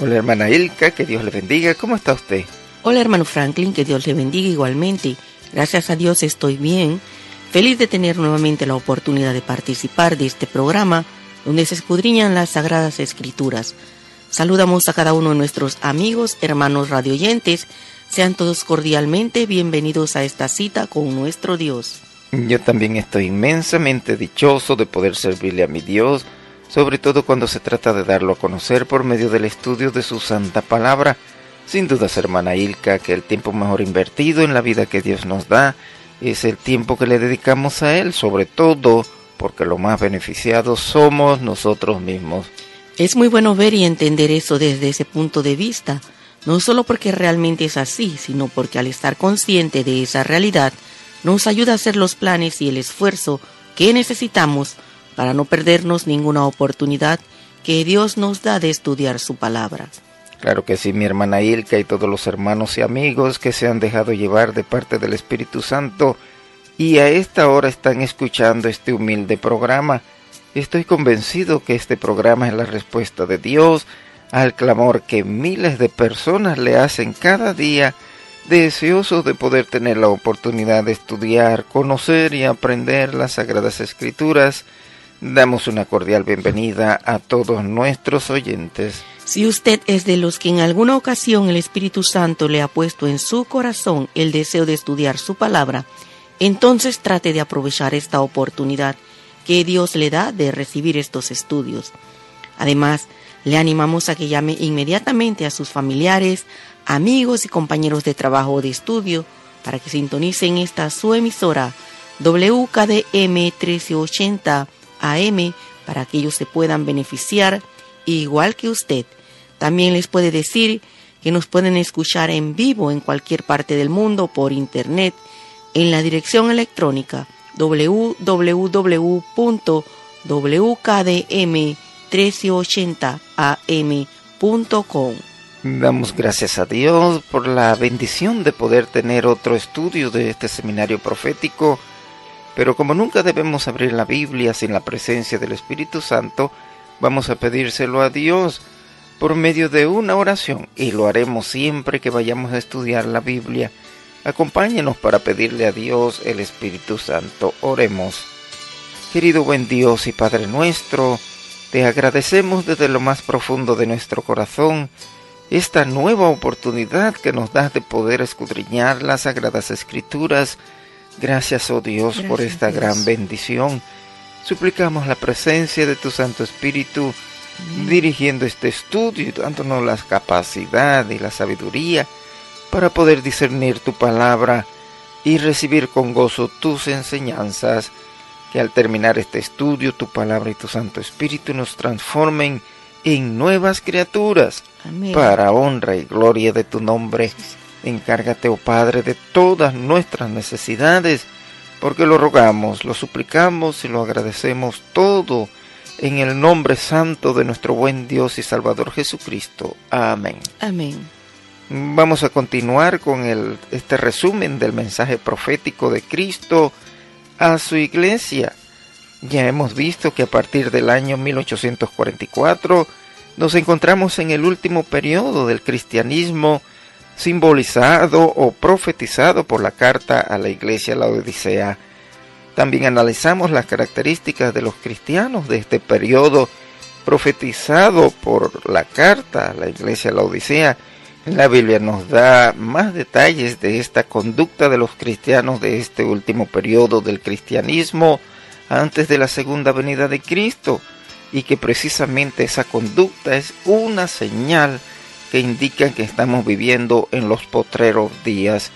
Hola hermana Ilka, que Dios le bendiga. ¿Cómo está usted? Hola hermano Franklin, que Dios le bendiga igualmente. Gracias a Dios estoy bien. Feliz de tener nuevamente la oportunidad de participar de este programa donde se escudriñan las Sagradas Escrituras. Saludamos a cada uno de nuestros amigos, hermanos radioyentes. Sean todos cordialmente bienvenidos a esta cita con nuestro Dios. Yo también estoy inmensamente dichoso de poder servirle a mi Dios, sobre todo cuando se trata de darlo a conocer por medio del estudio de su santa palabra. Sin dudas, hermana Ilka, que el tiempo mejor invertido en la vida que Dios nos da es el tiempo que le dedicamos a Él, sobre todo porque lo más beneficiados somos nosotros mismos. Es muy bueno ver y entender eso desde ese punto de vista, no solo porque realmente es así, sino porque al estar consciente de esa realidad, nos ayuda a hacer los planes y el esfuerzo que necesitamos para no perdernos ninguna oportunidad que Dios nos da de estudiar su palabra. Claro que sí, mi hermana Ilka y todos los hermanos y amigos que se han dejado llevar de parte del Espíritu Santo y a esta hora están escuchando este humilde programa. Estoy convencido que este programa es la respuesta de Dios al clamor que miles de personas le hacen cada día, deseosos de poder tener la oportunidad de estudiar, conocer y aprender las Sagradas Escrituras. Damos una cordial bienvenida a todos nuestros oyentes. Si usted es de los que en alguna ocasión el Espíritu Santo le ha puesto en su corazón el deseo de estudiar su palabra, entonces trate de aprovechar esta oportunidad que Dios le da de recibir estos estudios. Además, le animamos a que llame inmediatamente a sus familiares, amigos y compañeros de trabajo o de estudio para que sintonicen esta su emisora WKDM 1380 AM para que ellos se puedan beneficiar igual que usted. También les puede decir que nos pueden escuchar en vivo en cualquier parte del mundo por internet en la dirección electrónica www.1380am.com. Damos gracias a Dios por la bendición de poder tener otro estudio de este seminario profético, pero como nunca debemos abrir la Biblia sin la presencia del Espíritu Santo, vamos a pedírselo a Dios por medio de una oración, y lo haremos siempre que vayamos a estudiar la Biblia. Acompáñenos para pedirle a Dios el Espíritu Santo. Oremos. Querido buen Dios y Padre nuestro, te agradecemos desde lo más profundo de nuestro corazón esta nueva oportunidad que nos das de poder escudriñar las Sagradas Escrituras. Gracias, oh Dios, por esta gran bendición. Suplicamos la presencia de tu Santo Espíritu dirigiendo este estudio y dándonos la capacidad y la sabiduría para poder discernir tu palabra y recibir con gozo tus enseñanzas. Que al terminar este estudio, tu palabra y tu Santo Espíritu nos transformen en nuevas criaturas. Amén. Para honra y gloria de tu nombre. Encárgate, oh Padre, de todas nuestras necesidades, porque lo rogamos, lo suplicamos y lo agradecemos todo en el nombre santo de nuestro buen Dios y Salvador Jesucristo. Amén. Amén. Vamos a continuar con este resumen del mensaje profético de Cristo a su iglesia. Ya hemos visto que a partir del año 1844 nos encontramos en el último periodo del cristianismo, simbolizado o profetizado por la carta a la iglesia de la Odisea. También analizamos las características de los cristianos de este periodo profetizado por la carta a la iglesia de la Odisea. La Biblia nos da más detalles de esta conducta de los cristianos de este último periodo del cristianismo antes de la segunda venida de Cristo, y que precisamente esa conducta es una señal que indican que estamos viviendo en los postreros días,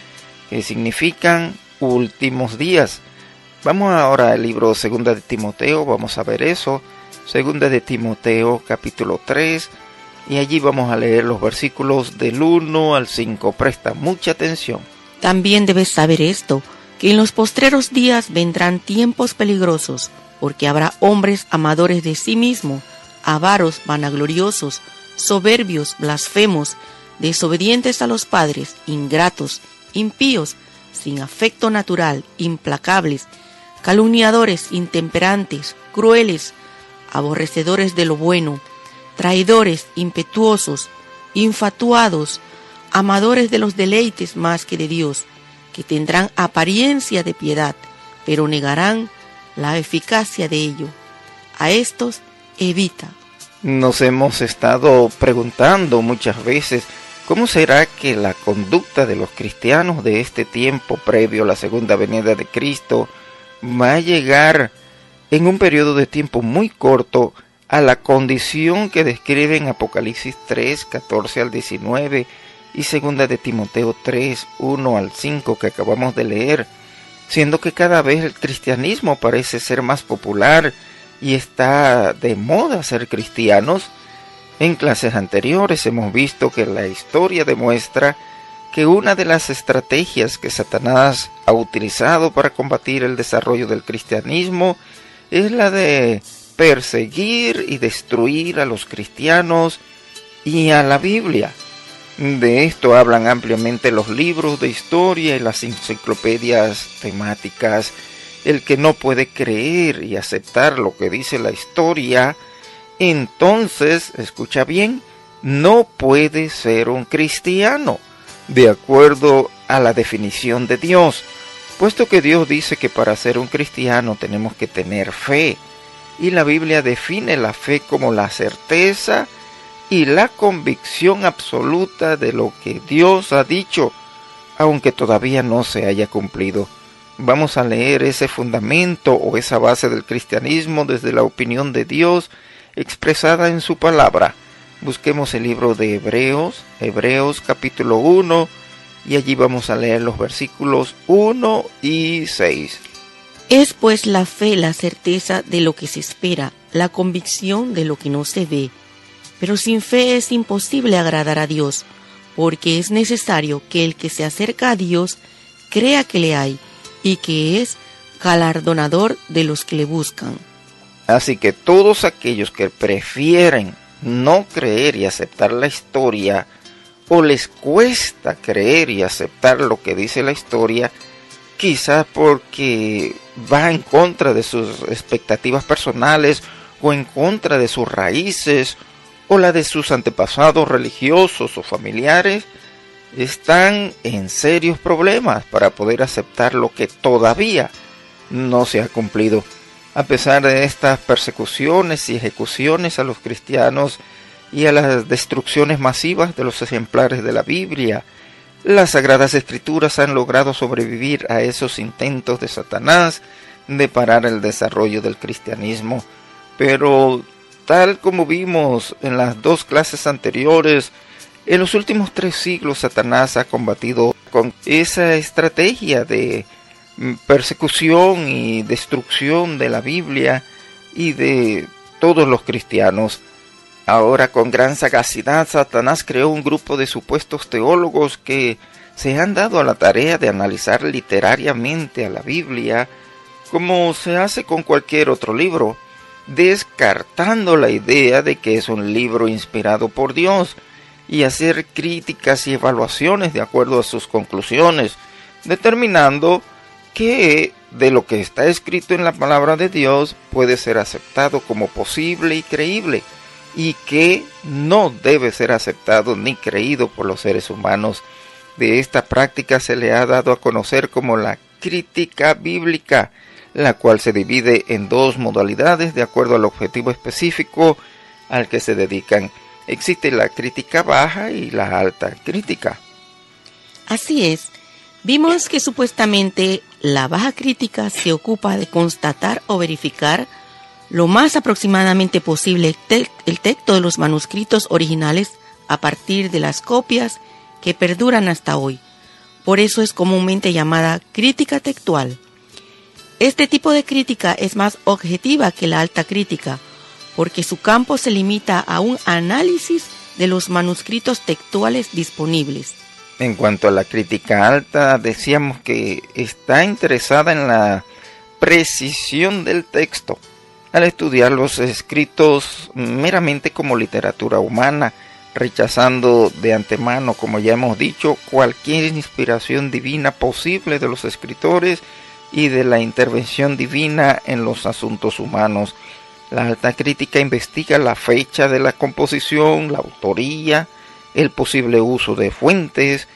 que significan últimos días. Vamos ahora al libro 2 de Timoteo, vamos a ver eso, 2 de Timoteo capítulo 3, y allí vamos a leer los versículos del 1 al 5, presta mucha atención. También debes saber esto, que en los postreros días vendrán tiempos peligrosos, porque habrá hombres amadores de sí mismos, avaros, vanagloriosos, soberbios, blasfemos, desobedientes a los padres, ingratos, impíos, sin afecto natural, implacables, calumniadores, intemperantes, crueles, aborrecedores de lo bueno, traidores, impetuosos, infatuados, amadores de los deleites más que de Dios, que tendrán apariencia de piedad, pero negarán la eficacia de ello. A estos evita. Nos hemos estado preguntando muchas veces cómo será que la conducta de los cristianos de este tiempo previo a la segunda venida de Cristo va a llegar en un periodo de tiempo muy corto a la condición que describe en Apocalipsis 3, 14 al 19 y segunda de Timoteo 3, 1 al 5 que acabamos de leer, siendo que cada vez el cristianismo parece ser más popular y está de moda ser cristianos. En clases anteriores hemos visto que la historia demuestra que una de las estrategias que Satanás ha utilizado para combatir el desarrollo del cristianismo es la de perseguir y destruir a los cristianos y a la Biblia. De esto hablan ampliamente los libros de historia y las enciclopedias temáticas. El que no puede creer y aceptar lo que dice la historia, entonces, escucha bien, no puede ser un cristiano, de acuerdo a la definición de Dios, puesto que Dios dice que para ser un cristiano tenemos que tener fe, y la Biblia define la fe como la certeza y la convicción absoluta de lo que Dios ha dicho, aunque todavía no se haya cumplido. Vamos a leer ese fundamento o esa base del cristianismo desde la opinión de Dios expresada en su palabra. Busquemos el libro de Hebreos capítulo 1, y allí vamos a leer los versículos 1 y 6. Es pues la fe la certeza de lo que se espera, la convicción de lo que no se ve. Pero sin fe es imposible agradar a Dios, porque es necesario que el que se acerca a Dios crea que le hay, y que es galardonador de los que le buscan. Así que todos aquellos que prefieren no creer y aceptar la historia, o les cuesta creer y aceptar lo que dice la historia, quizás porque va en contra de sus expectativas personales, o en contra de sus raíces, o la de sus antepasados religiosos o familiares, están en serios problemas para poder aceptar lo que todavía no se ha cumplido. A pesar de estas persecuciones y ejecuciones a los cristianos y a las destrucciones masivas de los ejemplares de la Biblia, las Sagradas Escrituras han logrado sobrevivir a esos intentos de Satanás de parar el desarrollo del cristianismo. Pero, tal como vimos en las dos clases anteriores, en los últimos 3 siglos Satanás ha combatido con esa estrategia de persecución y destrucción de la Biblia y de todos los cristianos. Ahora, con gran sagacidad, Satanás creó un grupo de supuestos teólogos que se han dado a la tarea de analizar literariamente a la Biblia, como se hace con cualquier otro libro, descartando la idea de que es un libro inspirado por Dios, y hacer críticas y evaluaciones de acuerdo a sus conclusiones, determinando que de lo que está escrito en la palabra de Dios puede ser aceptado como posible y creíble, y que no debe ser aceptado ni creído por los seres humanos. De esta práctica se le ha dado a conocer como la crítica bíblica, la cual se divide en 2 modalidades de acuerdo al objetivo específico al que se dedican. Existe la crítica baja y la alta crítica. Así es. Vimos que supuestamente la baja crítica se ocupa de constatar o verificar lo más aproximadamente posible el texto de los manuscritos originales a partir de las copias que perduran hasta hoy. Por eso es comúnmente llamada crítica textual. Este tipo de crítica es más objetiva que la alta crítica, porque su campo se limita a un análisis de los manuscritos textuales disponibles. En cuanto a la crítica alta, decíamos que está interesada en la precisión del texto, al estudiar los escritos meramente como literatura humana, rechazando de antemano, como ya hemos dicho, cualquier inspiración divina posible de los escritores y de la intervención divina en los asuntos humanos. La alta crítica investiga la fecha de la composición, la autoría, el posible uso de fuentes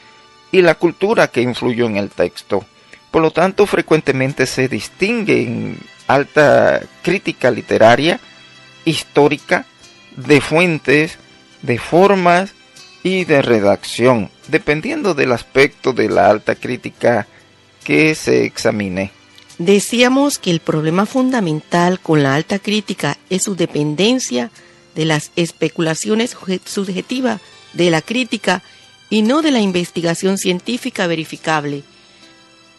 y la cultura que influyó en el texto. Por lo tanto, frecuentemente se distingue en alta crítica literaria, histórica, de fuentes, de formas y de redacción, dependiendo del aspecto de la alta crítica que se examine. Decíamos que el problema fundamental con la alta crítica es su dependencia de las especulaciones subjetivas de la crítica y no de la investigación científica verificable.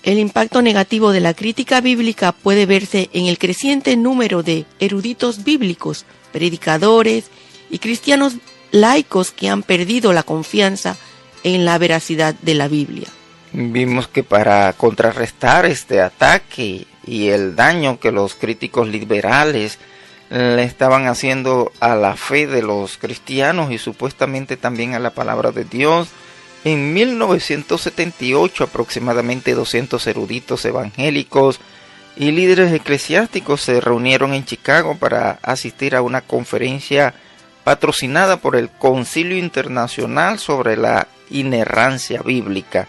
El impacto negativo de la crítica bíblica puede verse en el creciente número de eruditos bíblicos, predicadores y cristianos laicos que han perdido la confianza en la veracidad de la Biblia. Vimos que para contrarrestar este ataque y el daño que los críticos liberales le estaban haciendo a la fe de los cristianos y supuestamente también a la palabra de Dios, en 1978 aproximadamente 200 eruditos evangélicos y líderes eclesiásticos se reunieron en Chicago para asistir a una conferencia patrocinada por el Concilio Internacional sobre la Inerrancia Bíblica.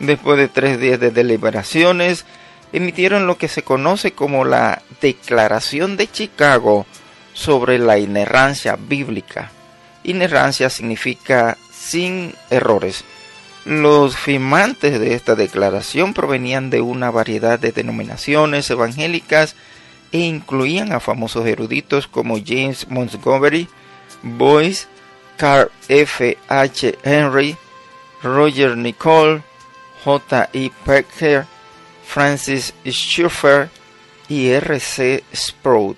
Después de 3 días de deliberaciones, emitieron lo que se conoce como la Declaración de Chicago sobre la inerrancia bíblica. Inerrancia significa sin errores. Los firmantes de esta declaración provenían de una variedad de denominaciones evangélicas e incluían a famosos eruditos como James Montgomery Boyce, Carl F. H. Henry, Roger Nicole, J. E. Packer, Francis Schaeffer y R. C. Sproul.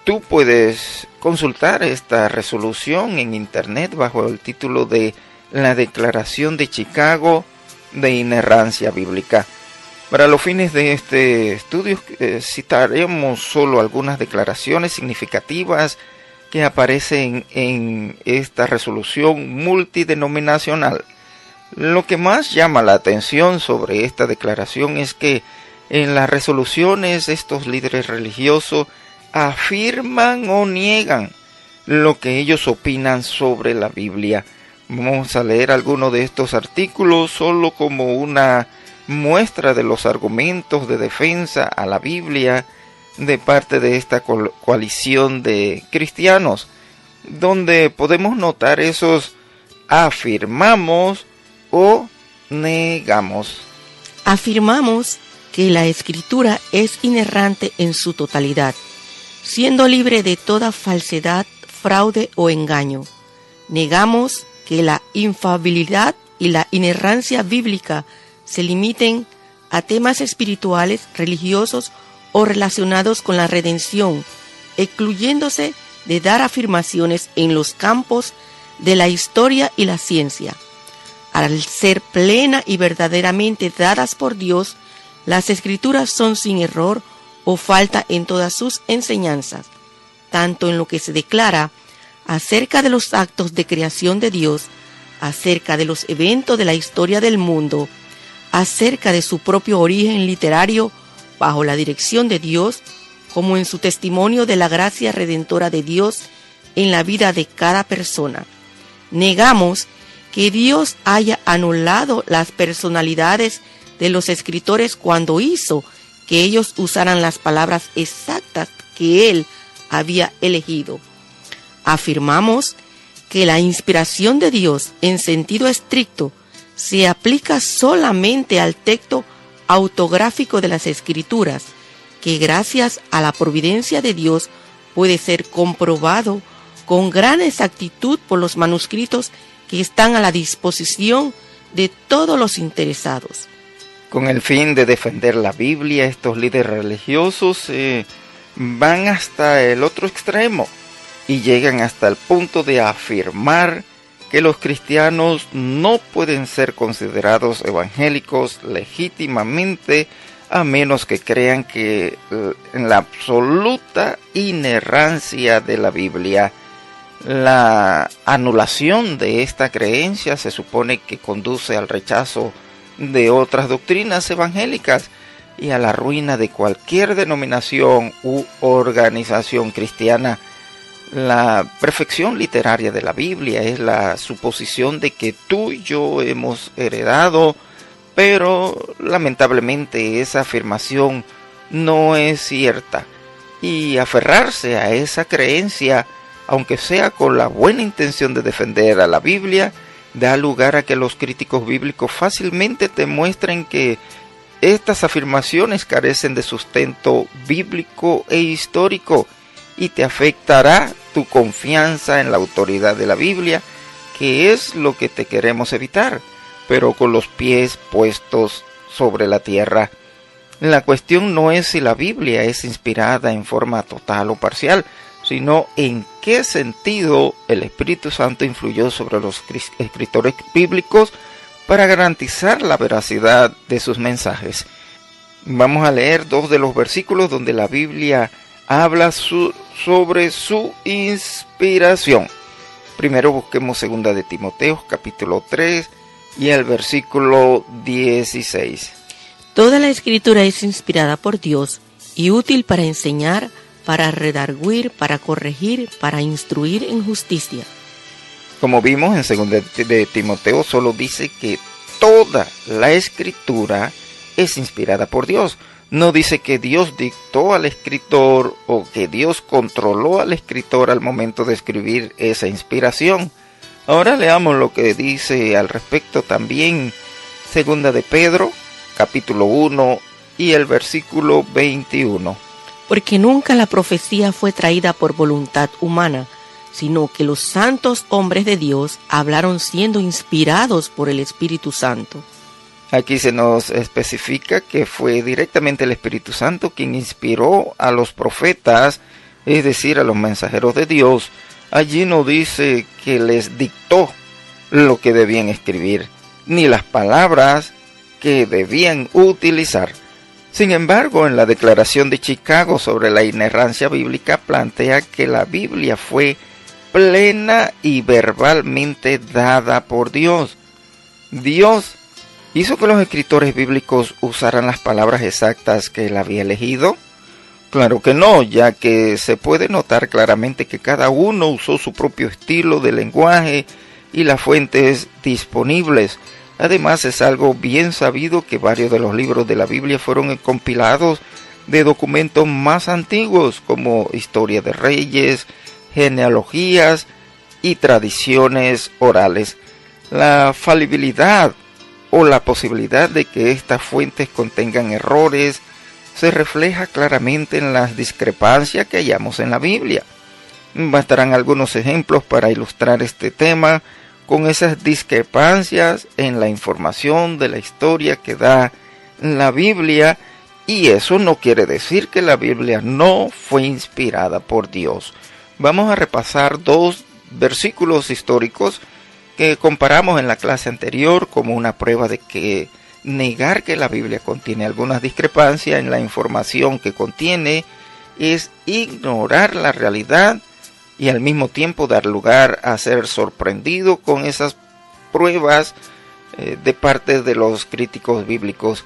Tú puedes consultar esta resolución en internet bajo el título de La Declaración de Chicago de Inerrancia Bíblica. Para los fines de este estudio citaremos solo algunas declaraciones significativas que aparecen en esta resolución multidenominacional. Lo que más llama la atención sobre esta declaración es que en las resoluciones estos líderes religiosos afirman o niegan lo que ellos opinan sobre la Biblia. Vamos a leer algunos de estos artículos solo como una muestra de los argumentos de defensa a la Biblia de parte de esta coalición de cristianos, donde podemos notar esos afirmamos o negamos. Afirmamos que la Escritura es inerrante en su totalidad, siendo libre de toda falsedad, fraude o engaño. Negamos que la infalibilidad y la inerrancia bíblica se limiten a temas espirituales, religiosos o relacionados con la redención, excluyéndose de dar afirmaciones en los campos de la historia y la ciencia. Al ser plena y verdaderamente dadas por Dios, las Escrituras son sin error o falta en todas sus enseñanzas, tanto en lo que se declara acerca de los actos de creación de Dios, acerca de los eventos de la historia del mundo, acerca de su propio origen literario bajo la dirección de Dios, como en su testimonio de la gracia redentora de Dios en la vida de cada persona. Negamos que Dios haya anulado las personalidades de los escritores cuando hizo que ellos usaran las palabras exactas que Él había elegido. Afirmamos que la inspiración de Dios en sentido estricto se aplica solamente al texto autográfico de las Escrituras, que gracias a la providencia de Dios puede ser comprobado con gran exactitud por los manuscritos que están a la disposición de todos los interesados. Con el fin de defender la Biblia, estos líderes religiosos van hasta el otro extremo y llegan hasta el punto de afirmar que los cristianos no pueden ser considerados evangélicos legítimamente a menos que crean que en la absoluta inerrancia de la Biblia. La anulación de esta creencia se supone que conduce al rechazo de otras doctrinas evangélicas y a la ruina de cualquier denominación u organización cristiana. La perfección literaria de la Biblia es la suposición de que tú y yo hemos heredado, pero lamentablemente esa afirmación no es cierta. Y aferrarse a esa creencia, aunque sea con la buena intención de defender a la Biblia, da lugar a que los críticos bíblicos fácilmente te muestren que estas afirmaciones carecen de sustento bíblico e histórico, y te afectará tu confianza en la autoridad de la Biblia, que es lo que te queremos evitar, pero con los pies puestos sobre la tierra. La cuestión no es si la Biblia es inspirada en forma total o parcial, sino en qué sentido el Espíritu Santo influyó sobre los escritores bíblicos para garantizar la veracidad de sus mensajes. Vamos a leer 2 de los versículos donde la Biblia habla sobre su inspiración. Primero busquemos 2 de Timoteo, capítulo 3 y el versículo 16. Toda la Escritura es inspirada por Dios y útil para enseñar, para redarguir, para corregir, para instruir en justicia. Como vimos en 2 de Timoteo, solo dice que toda la Escritura es inspirada por Dios. No dice que Dios dictó al escritor o que Dios controló al escritor al momento de escribir esa inspiración. Ahora leamos lo que dice al respecto también 2 de Pedro, capítulo 1 y el versículo 21. Porque nunca la profecía fue traída por voluntad humana, sino que los santos hombres de Dios hablaron siendo inspirados por el Espíritu Santo. Aquí se nos especifica que fue directamente el Espíritu Santo quien inspiró a los profetas, es decir, a los mensajeros de Dios. Allí no dice que les dictó lo que debían escribir, ni las palabras que debían utilizar. Sin embargo, en la Declaración de Chicago sobre la inerrancia bíblica plantea que la Biblia fue plena y verbalmente dada por Dios. Dios ¿hizo que los escritores bíblicos usaran las palabras exactas que él había elegido? Claro que no, ya que se puede notar claramente que cada uno usó su propio estilo de lenguaje y las fuentes disponibles. Además, es algo bien sabido que varios de los libros de la Biblia fueron compilados de documentos más antiguos, como historia de reyes, genealogías y tradiciones orales. La falibilidad o la posibilidad de que estas fuentes contengan errores se refleja claramente en las discrepancias que hallamos en la Biblia. Bastarán algunos ejemplos para ilustrar este tema con esas discrepancias en la información de la historia que da la Biblia, y eso no quiere decir que la Biblia no fue inspirada por Dios. Vamos a repasar 2 versículos históricos que comparamos en la clase anterior como una prueba de que negar que la Biblia contiene algunas discrepancias en la información que contiene es ignorar la realidad y al mismo tiempo dar lugar a ser sorprendido con esas pruebas de parte de los críticos bíblicos.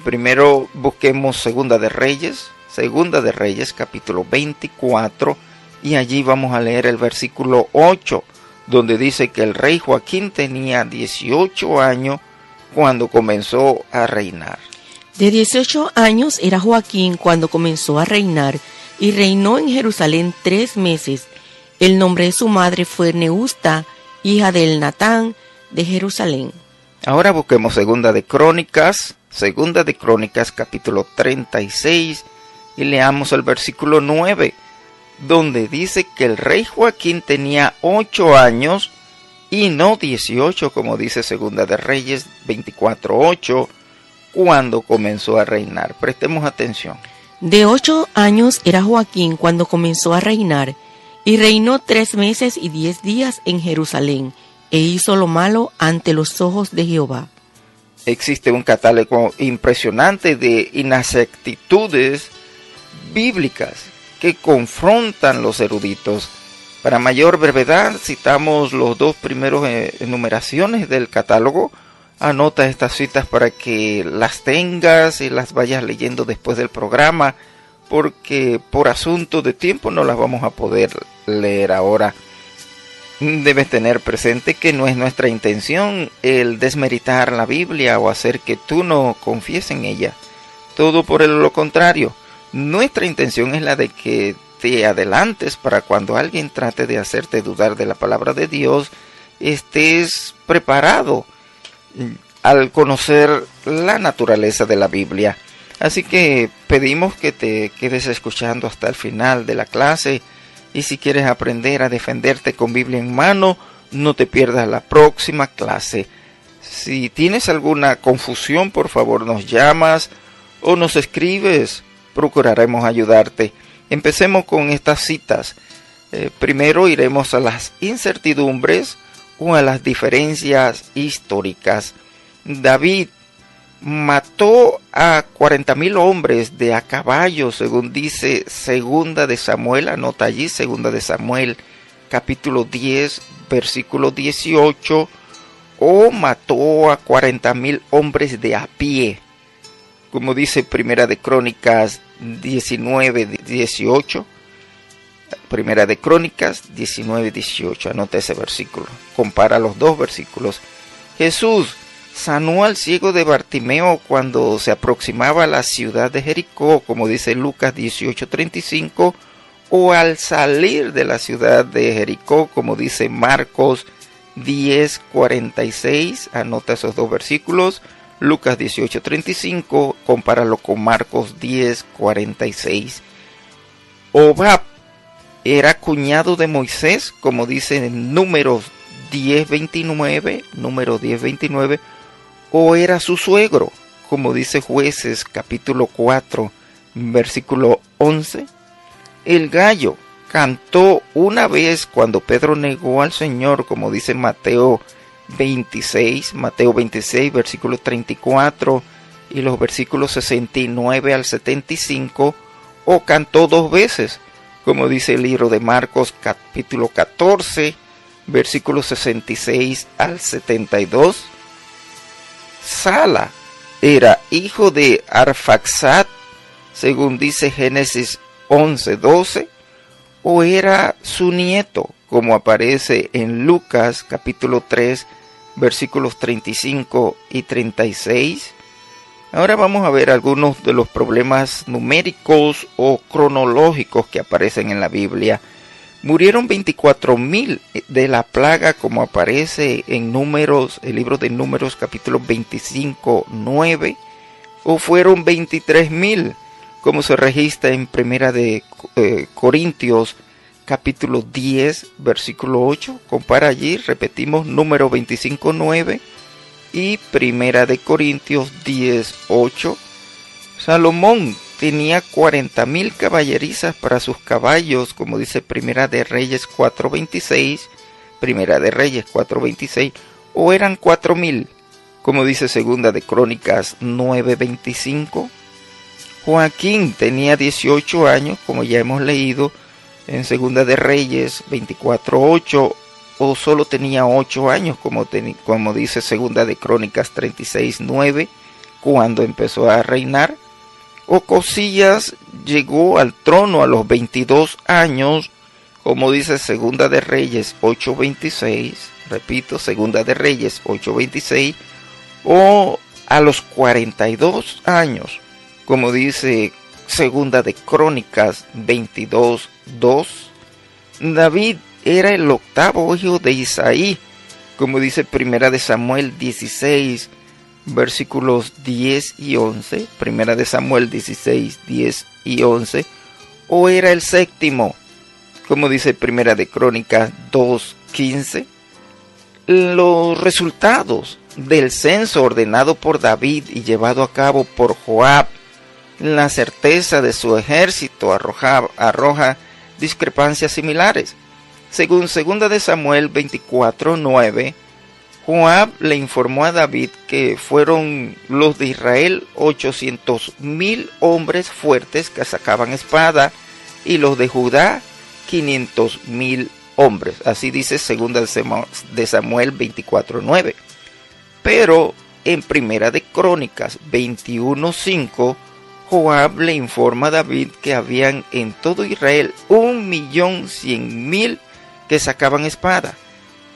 Primero busquemos Segunda de Reyes capítulo 24, y allí vamos a leer el versículo 8, donde dice que el rey Joaquín tenía 18 años cuando comenzó a reinar. De 18 años era Joaquín cuando comenzó a reinar, y reinó en Jerusalén 3 meses. El nombre de su madre fue Neusta, hija de Elnatán de Jerusalén. Ahora busquemos Segunda de Crónicas capítulo 36, y leamos el versículo 9, donde dice que el rey Joaquín tenía 8 años y no 18, como dice Segunda de Reyes 24:8, cuando comenzó a reinar. Prestemos atención. De 8 años era Joaquín cuando comenzó a reinar, y reinó 3 meses y 10 días en Jerusalén, e hizo lo malo ante los ojos de Jehová. Existe un catálogo impresionante de inexactitudes bíblicas que confrontan los eruditos. Para mayor brevedad, citamos los 2 primeros enumeraciones del catálogo. Anota estas citas para que las tengas y las vayas leyendo después del programa porque por asunto de tiempo no las vamos a poder leer ahora. Debes tener presente que no es nuestra intención el desmeritar la Biblia o hacer que tú no confíes en ella. Todo por lo contrario. Nuestra intención es la de que te adelantes para cuando alguien trate de hacerte dudar de la palabra de Dios, estés preparado al conocer la naturaleza de la Biblia. Así que pedimos que te quedes escuchando hasta el final de la clase. Y si quieres aprender a defenderte con Biblia en mano, no te pierdas la próxima clase. Si tienes alguna confusión, por favor nos llamas o nos escribes. Procuraremos ayudarte. Empecemos con estas citas. Primero iremos a las incertidumbres o a las diferencias históricas. David mató a 40,000 hombres de a caballo, según dice Segunda de Samuel, anota allí, Segunda de Samuel, capítulo 10, versículo 18, o mató a 40,000 hombres de a pie, como dice Primera de Crónicas 19, 18, Primera de Crónicas 19, 18, anota ese versículo, compara los dos versículos. Jesús sanó al ciego de Bartimeo cuando se aproximaba a la ciudad de Jericó, como dice Lucas 18:35, o al salir de la ciudad de Jericó, como dice Marcos 10:46, anota esos dos versículos, Lucas 18:35, compáralo con Marcos 10:46. Obab era cuñado de Moisés, como dice en Números 10:29, o era su suegro, como dice Jueces capítulo 4, versículo 11. El gallo cantó una vez cuando Pedro negó al Señor, como dice Mateo 26, versículo 34 y los versículos 69 al 75, o cantó dos veces, como dice el libro de Marcos capítulo 14, versículos 66 al 72. Sala era hijo de Arfaxad, según dice Génesis 11:12, o era su nieto, como aparece en Lucas capítulo 3, versículos 35 y 36. Ahora vamos a ver algunos de los problemas numéricos o cronológicos que aparecen en la Biblia. Murieron 24,000 de la plaga, como aparece en Números, el libro de Números capítulo 25:9, o fueron 23,000, como se registra en Primera de Corintios capítulo 10, versículo 8. Compara allí, repetimos, Número 25:9 y Primera de Corintios 10:8. Salomón tenía 40,000 caballerizas para sus caballos, como dice Primera de Reyes 4:26, o eran 4,000, como dice Segunda de Crónicas 9:25. Joaquín tenía 18 años, como ya hemos leído en Segunda de Reyes 24:8, o solo tenía 8 años, como dice Segunda de Crónicas 36:9, cuando empezó a reinar. Ocosías llegó al trono a los 22 años, como dice Segunda de Reyes 8:26, repito, Segunda de Reyes 8:26, o a los 42 años, como dice Segunda de Crónicas 22:2. David era el octavo hijo de Isaí, como dice Primera de Samuel 16, versículos 10 y 11, Primera de Samuel 16, 10 y 11, o era el séptimo, como dice Primera de Crónicas 2:15. Los resultados del censo ordenado por David y llevado a cabo por Joab, la certeza de su ejército arroja discrepancias similares. Según Segunda de Samuel 24:9, Joab le informó a David que fueron los de Israel 800,000 hombres fuertes que sacaban espada, y los de Judá 500,000 hombres. Así dice Segunda de Samuel 24:9. Pero en Primera de Crónicas 21:5, Joab le informa a David que habían en todo Israel 1.100.000 que sacaban espada,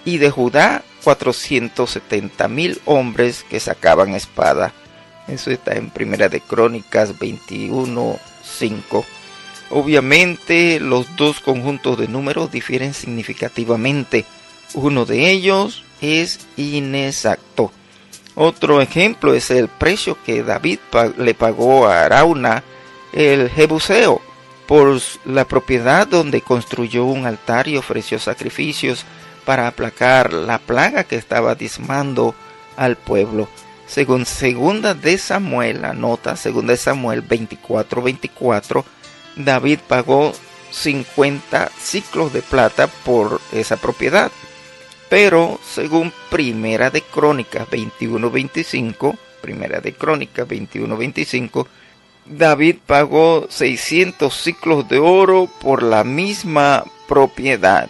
y de Judá 470.000 hombres que sacaban espada. Eso está en Primera de Crónicas 21:5. Obviamente los dos conjuntos de números difieren significativamente. Uno de ellos es inexacto. Otro ejemplo es el precio que David le pagó a Arauna, el Jebuseo, por la propiedad donde construyó un altar y ofreció sacrificios para aplacar la plaga que estaba diezmando al pueblo. Según Segunda de Samuel, anota Segunda de Samuel 24:24, David pagó 50 ciclos de plata por esa propiedad. Pero según Primera de Crónicas 21:25, David pagó 600 ciclos de oro por la misma propiedad.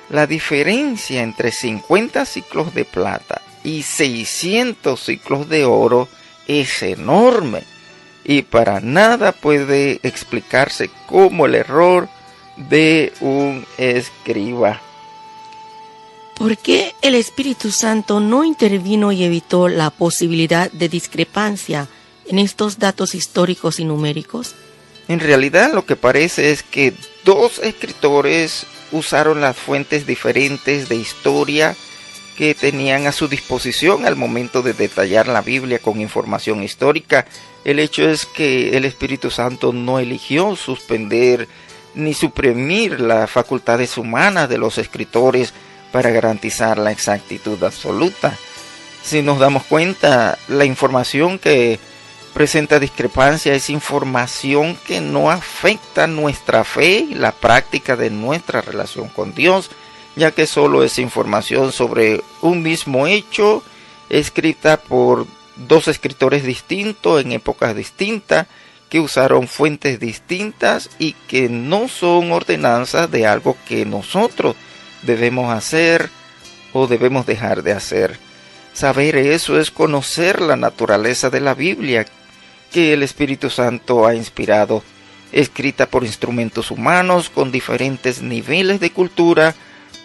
La diferencia entre 50 ciclos de plata y 600 ciclos de oro es enorme, y para nada puede explicarse como el error de un escriba. ¿Por qué el Espíritu Santo no intervino y evitó la posibilidad de discrepancia en estos datos históricos y numéricos? En realidad lo que parece es que dos escritores usaron las fuentes diferentes de historia que tenían a su disposición al momento de detallar la Biblia con información histórica. El hecho es que el Espíritu Santo no eligió suspender ni suprimir las facultades humanas de los escritores para garantizar la exactitud absoluta. Si nos damos cuenta, la información que presenta discrepancia es información que no afecta nuestra fe y la práctica de nuestra relación con Dios, ya que solo es información sobre un mismo hecho, escrita por dos escritores distintos en épocas distintas, que usaron fuentes distintas y que no son ordenanzas de algo que nosotros debemos hacer o debemos dejar de hacer. Saber eso es conocer la naturaleza de la Biblia que el Espíritu Santo ha inspirado, escrita por instrumentos humanos con diferentes niveles de cultura,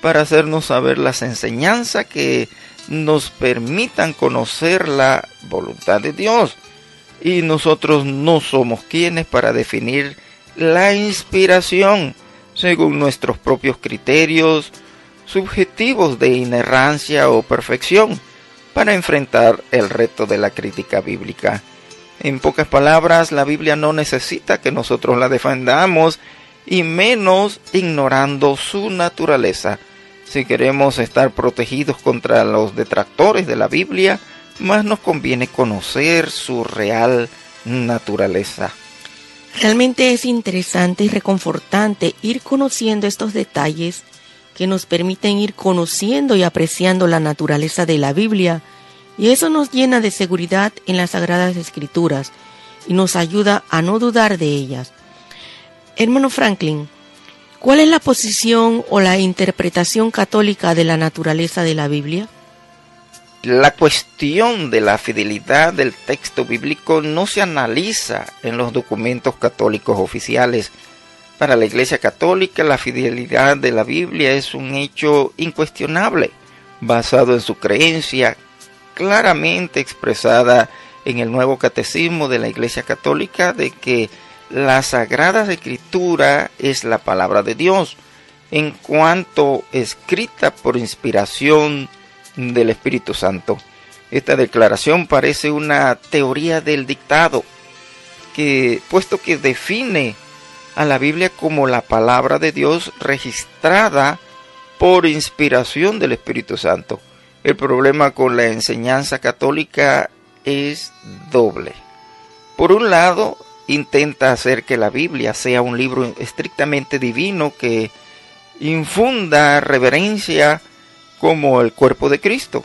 para hacernos saber las enseñanzas que nos permitan conocer la voluntad de Dios. Y nosotros no somos quienes para definir la inspiración según nuestros propios criterios subjetivos de inerrancia o perfección para enfrentar el reto de la crítica bíblica. En pocas palabras, la Biblia no necesita que nosotros la defendamos, y menos ignorando su naturaleza. Si queremos estar protegidos contra los detractores de la Biblia, más nos conviene conocer su real naturaleza. Realmente es interesante y reconfortante ir conociendo estos detalles que nos permiten ir conociendo y apreciando la naturaleza de la Biblia, y eso nos llena de seguridad en las Sagradas Escrituras y nos ayuda a no dudar de ellas. Hermano Franklin, ¿cuál es la posición o la interpretación católica de la naturaleza de la Biblia? La cuestión de la fidelidad del texto bíblico no se analiza en los documentos católicos oficiales. Para la Iglesia Católica, la fidelidad de la Biblia es un hecho incuestionable, basado en su creencia claramente expresada en el Nuevo Catecismo de la Iglesia Católica de que la Sagrada Escritura es la palabra de Dios, en cuanto escrita por inspiración del Espíritu Santo. Esta declaración parece una teoría del dictado, puesto que define a la Biblia como la palabra de Dios registrada por inspiración del Espíritu Santo. El problema con la enseñanza católica es doble. Por un lado, intenta hacer que la Biblia sea un libro estrictamente divino que infunda reverencia como el cuerpo de Cristo.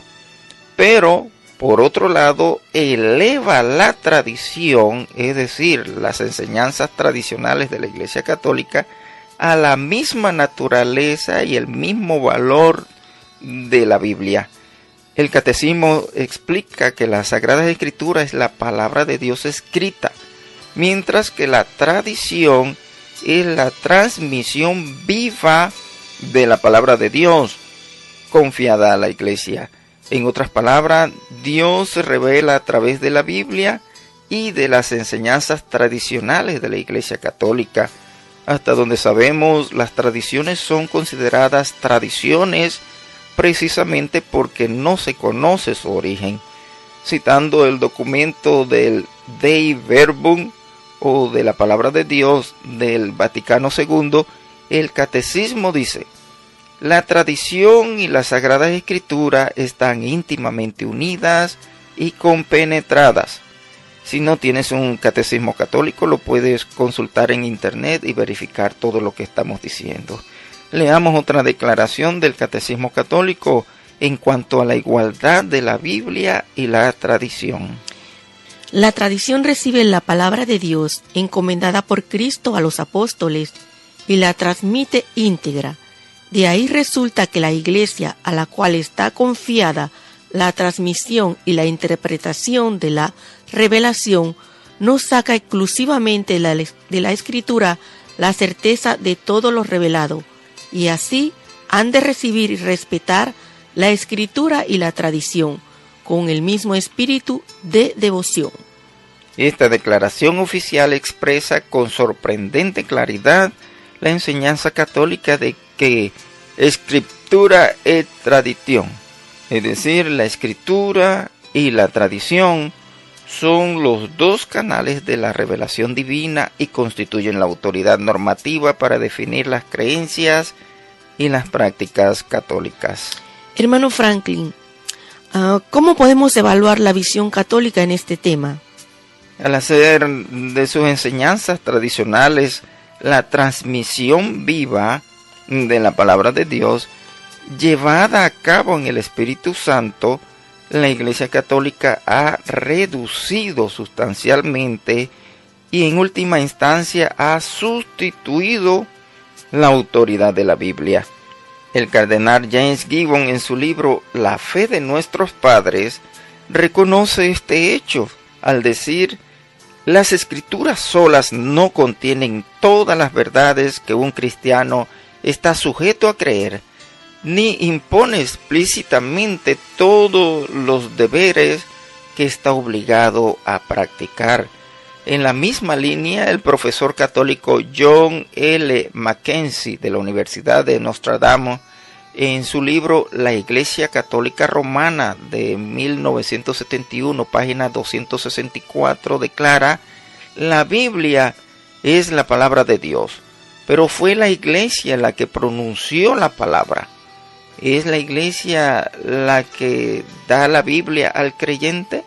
Pero, por otro lado, eleva la tradición, es decir, las enseñanzas tradicionales de la Iglesia Católica, a la misma naturaleza y el mismo valor de la Biblia. El Catecismo explica que la Sagrada Escritura es la palabra de Dios escrita, mientras que la tradición es la transmisión viva de la palabra de Dios, confiada a la Iglesia. En otras palabras, Dios se revela a través de la Biblia y de las enseñanzas tradicionales de la Iglesia Católica. Hasta donde sabemos, las tradiciones son consideradas tradiciones precisamente porque no se conoce su origen. Citando el documento del Dei Verbum, o de la Palabra de Dios del Vaticano II, el Catecismo dice: la tradición y la Sagrada Escritura están íntimamente unidas y compenetradas. Si no tienes un catecismo católico, lo puedes consultar en internet y verificar todo lo que estamos diciendo. Leamos otra declaración del Catecismo Católico en cuanto a la igualdad de la Biblia y la tradición. La tradición recibe la palabra de Dios encomendada por Cristo a los apóstoles y la transmite íntegra. De ahí resulta que la Iglesia, a la cual está confiada la transmisión y la interpretación de la revelación, no saca exclusivamente de la Escritura la certeza de todo lo revelado, y así han de recibir y respetar la Escritura y la tradición, con el mismo espíritu de devoción. Esta declaración oficial expresa con sorprendente claridad la enseñanza católica de que Escritura et Tradition, es decir, la Escritura y la tradición, son los dos canales de la revelación divina y constituyen la autoridad normativa para definir las creencias y las prácticas católicas. Hermano Franklin, ¿cómo podemos evaluar la visión católica en este tema? Al hacer de sus enseñanzas tradicionales la transmisión viva de la palabra de Dios, llevada a cabo en el Espíritu Santo, la Iglesia Católica ha reducido sustancialmente y en última instancia ha sustituido la autoridad de la Biblia. El cardenal James Gibbon, en su libro La fe de nuestros padres, reconoce este hecho al decir: las Escrituras solas no contienen todas las verdades que un cristiano está sujeto a creer, ni impone explícitamente todos los deberes que está obligado a practicar. En la misma línea, el profesor católico John L. Mackenzie de la Universidad de Notre Dame, en su libro La Iglesia Católica Romana de 1971, página 264, declara: la Biblia es la palabra de Dios, pero fue la Iglesia la que pronunció la palabra. ¿Es la Iglesia la que da la Biblia al creyente?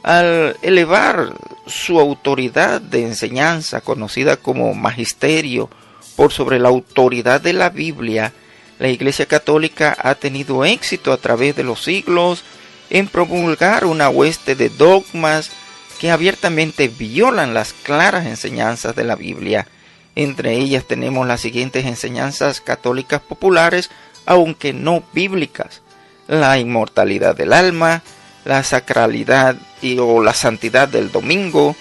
Al elevar su autoridad de enseñanza, conocida como magisterio, por sobre la autoridad de la Biblia, la Iglesia Católica ha tenido éxito a través de los siglos en promulgar una hueste de dogmas que abiertamente violan las claras enseñanzas de la Biblia. Entre ellas tenemos las siguientes enseñanzas católicas populares, aunque no bíblicas: la inmortalidad del alma, la sacralidad o la santidad del domingo,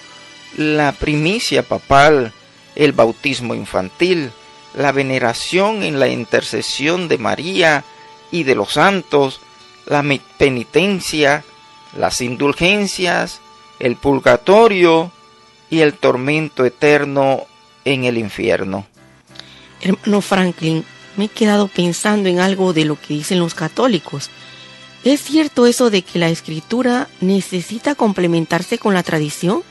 la primicia papal, el bautismo infantil, la veneración en la intercesión de María y de los santos, la penitencia, las indulgencias, el purgatorio y el tormento eterno en el infierno. Hermano Franklin, me he quedado pensando en algo de lo que dicen los católicos. ¿Es cierto eso de que la Escritura necesita complementarse con la tradición?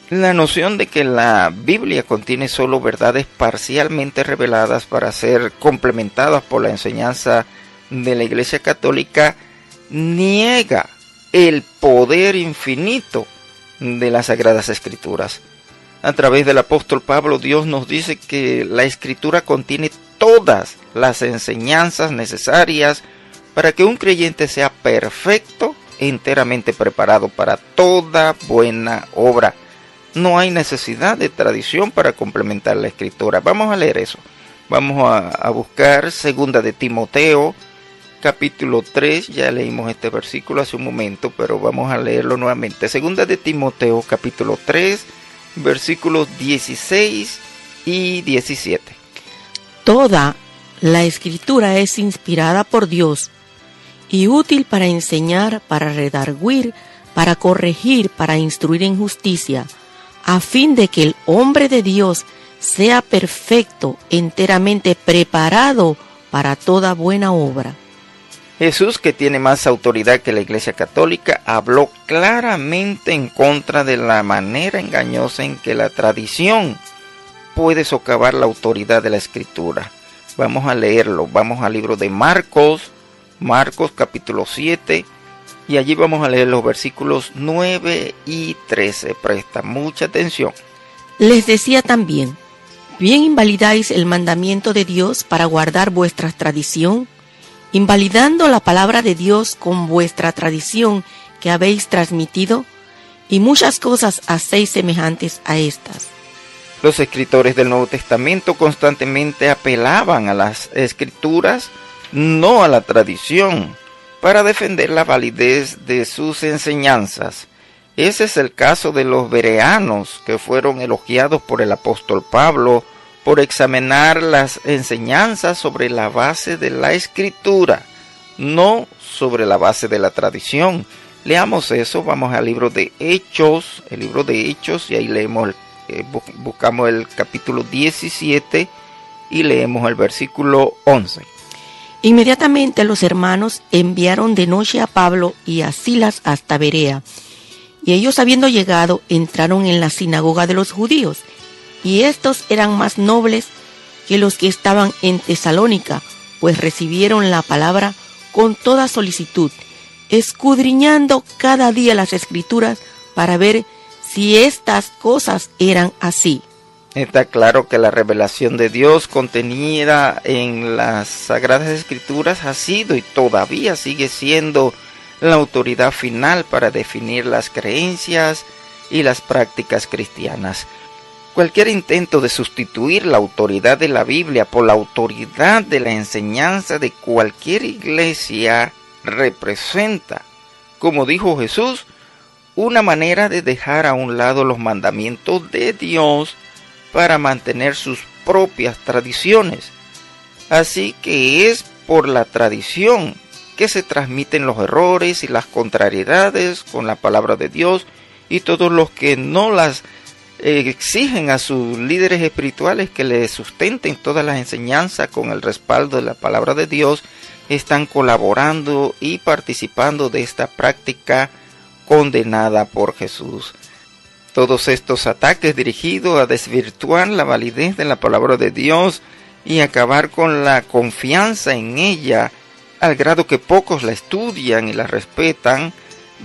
La noción de que la Biblia contiene solo verdades parcialmente reveladas para ser complementadas por la enseñanza de la Iglesia Católica niega el poder infinito de las Sagradas Escrituras. A través del apóstol Pablo, Dios nos dice que la Escritura contiene todas las enseñanzas necesarias para que un creyente sea perfecto e enteramente preparado para toda buena obra. No hay necesidad de tradición para complementar la Escritura. Vamos a leer eso. Vamos a buscar 2 de Timoteo, capítulo 3, ya leímos este versículo hace un momento, pero vamos a leerlo nuevamente. Segunda de Timoteo, capítulo 3, versículos 16 y 17. Toda la Escritura es inspirada por Dios y útil para enseñar, para redarguir, para corregir, para instruir en justicia, a fin de que el hombre de Dios sea perfecto, enteramente preparado para toda buena obra. Jesús, que tiene más autoridad que la Iglesia Católica, habló claramente en contra de la manera engañosa en que la tradición puede socavar la autoridad de la Escritura. Vamos a leerlo, vamos al libro de Marcos capítulo 7, y allí vamos a leer los versículos 9 y 13. Presta mucha atención. Les decía también: ¿bien invalidáis el mandamiento de Dios para guardar vuestra tradición? Invalidando la palabra de Dios con vuestra tradición que habéis transmitido, y muchas cosas hacéis semejantes a estas. Los escritores del Nuevo Testamento constantemente apelaban a las Escrituras, no a la tradición, para defender la validez de sus enseñanzas. Ese es el caso de los bereanos, que fueron elogiados por el apóstol Pablo por examinar las enseñanzas sobre la base de la Escritura, no sobre la base de la tradición. Leamos eso, vamos al libro de Hechos, y ahí leemos, buscamos el capítulo 17 y leemos el versículo 11. Inmediatamente los hermanos enviaron de noche a Pablo y a Silas hasta Berea, y ellos, habiendo llegado, entraron en la sinagoga de los judíos, y estos eran más nobles que los que estaban en Tesalónica, pues recibieron la palabra con toda solicitud, escudriñando cada día las Escrituras para ver si estas cosas eran así. Está claro que la revelación de Dios contenida en las Sagradas Escrituras ha sido y todavía sigue siendo la autoridad final para definir las creencias y las prácticas cristianas. Cualquier intento de sustituir la autoridad de la Biblia por la autoridad de la enseñanza de cualquier iglesia representa, como dijo Jesús, una manera de dejar a un lado los mandamientos de Dios para mantener sus propias tradiciones. Así que es por la tradición que se transmiten los errores y las contrariedades con la palabra de Dios, y todos los que no las exigen a sus líderes espirituales que les sustenten todas las enseñanzas con el respaldo de la palabra de Dios, están colaborando y participando de esta práctica condenada por Jesús. Todos estos ataques dirigidos a desvirtuar la validez de la palabra de Dios y acabar con la confianza en ella, al grado que pocos la estudian y la respetan,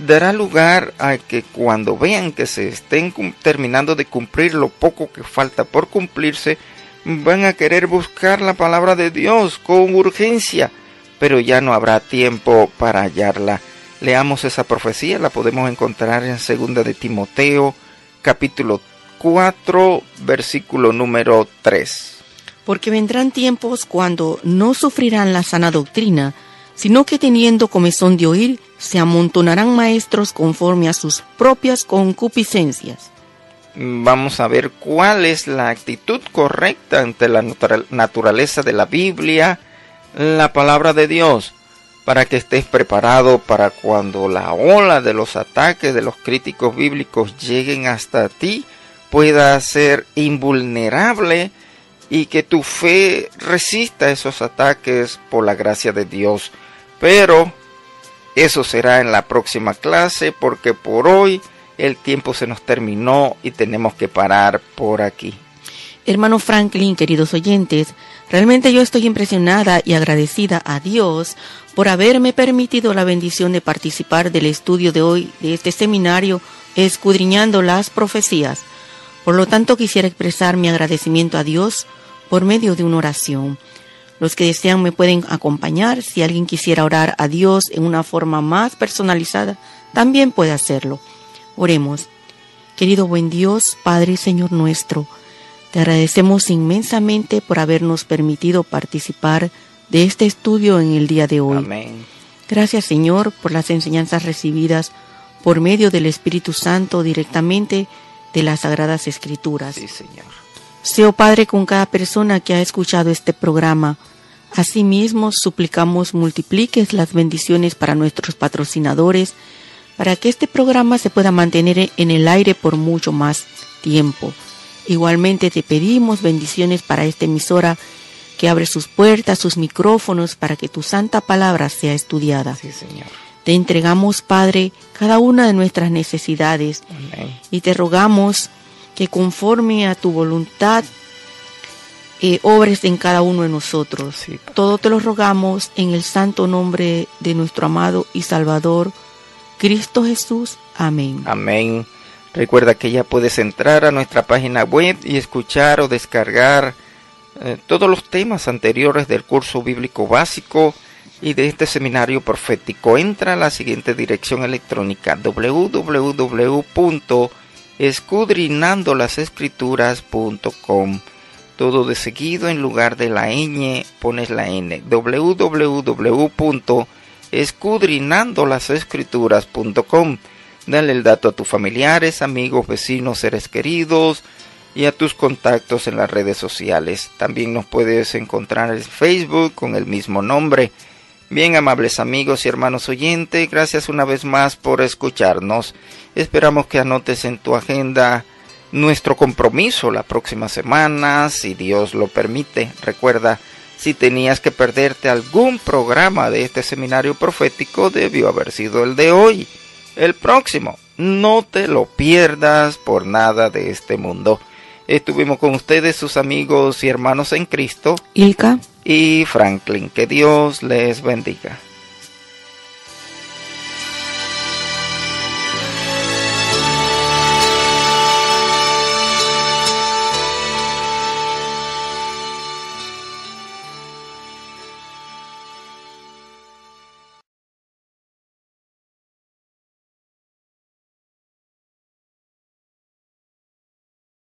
dará lugar a que cuando vean que se estén terminando de cumplir lo poco que falta por cumplirse, van a querer buscar la palabra de Dios con urgencia, pero ya no habrá tiempo para hallarla. Leamos esa profecía, la podemos encontrar en 2 de Timoteo, capítulo 4, versículo número 3. Porque vendrán tiempos cuando no sufrirán la sana doctrina, sino que teniendo comezón de oír, se amontonarán maestros conforme a sus propias concupiscencias. Vamos a ver cuál es la actitud correcta ante la naturaleza de la Biblia, la palabra de Dios, para que estés preparado para cuando la ola de los ataques de los críticos bíblicos lleguen hasta ti, pueda ser invulnerable y que tu fe resista esos ataques por la gracia de Dios. Pero eso será en la próxima clase, porque por hoy el tiempo se nos terminó y tenemos que parar por aquí. Hermano Franklin, queridos oyentes, realmente yo estoy impresionada y agradecida a Dios por haberme permitido la bendición de participar del estudio de hoy, de este seminario, escudriñando las profecías. Por lo tanto, quisiera expresar mi agradecimiento a Dios por medio de una oración. Los que desean me pueden acompañar. Si alguien quisiera orar a Dios en una forma más personalizada, también puede hacerlo. Oremos. Querido buen Dios, Padre y Señor nuestro, te agradecemos inmensamente por habernos permitido participar de este estudio en el día de hoy. Amén. Gracias, Señor, por las enseñanzas recibidas por medio del Espíritu Santo directamente de las Sagradas Escrituras. Sí, Señor. Sé, oh Padre, con cada persona que ha escuchado este programa. Asimismo, suplicamos multipliques las bendiciones para nuestros patrocinadores, para que este programa se pueda mantener en el aire por mucho más tiempo. Igualmente te pedimos bendiciones para esta emisora que abre sus puertas, sus micrófonos, para que tu santa palabra sea estudiada. Sí, Señor. Te entregamos, Padre, cada una de nuestras necesidades. Amén. Y te rogamos que conforme a tu voluntad obres en cada uno de nosotros. Sí, Padre. Todo te lo rogamos en el santo nombre de nuestro amado y Salvador, Cristo Jesús. Amén. Amén. Recuerda que ya puedes entrar a nuestra página web y escuchar o descargar todos los temas anteriores del curso bíblico básico y de este seminario profético. Entra a la siguiente dirección electrónica: www.escudrinandolasescrituras.com. Todo de seguido, en lugar de la ñ pones la n. www.escudrinandolasescrituras.com. Dale el dato a tus familiares, amigos, vecinos, seres queridos y a tus contactos en las redes sociales. También nos puedes encontrar en Facebook con el mismo nombre. Bien, amables amigos y hermanos oyentes, gracias una vez más por escucharnos. Esperamos que anotes en tu agenda nuestro compromiso la próxima semana, si Dios lo permite. Recuerda, si tenías que perderte algún programa de este seminario profético, debió haber sido el de hoy. El próximo, no te lo pierdas por nada de este mundo. Estuvimos con ustedes, sus amigos y hermanos en Cristo, Ilka y Franklin. Que Dios les bendiga.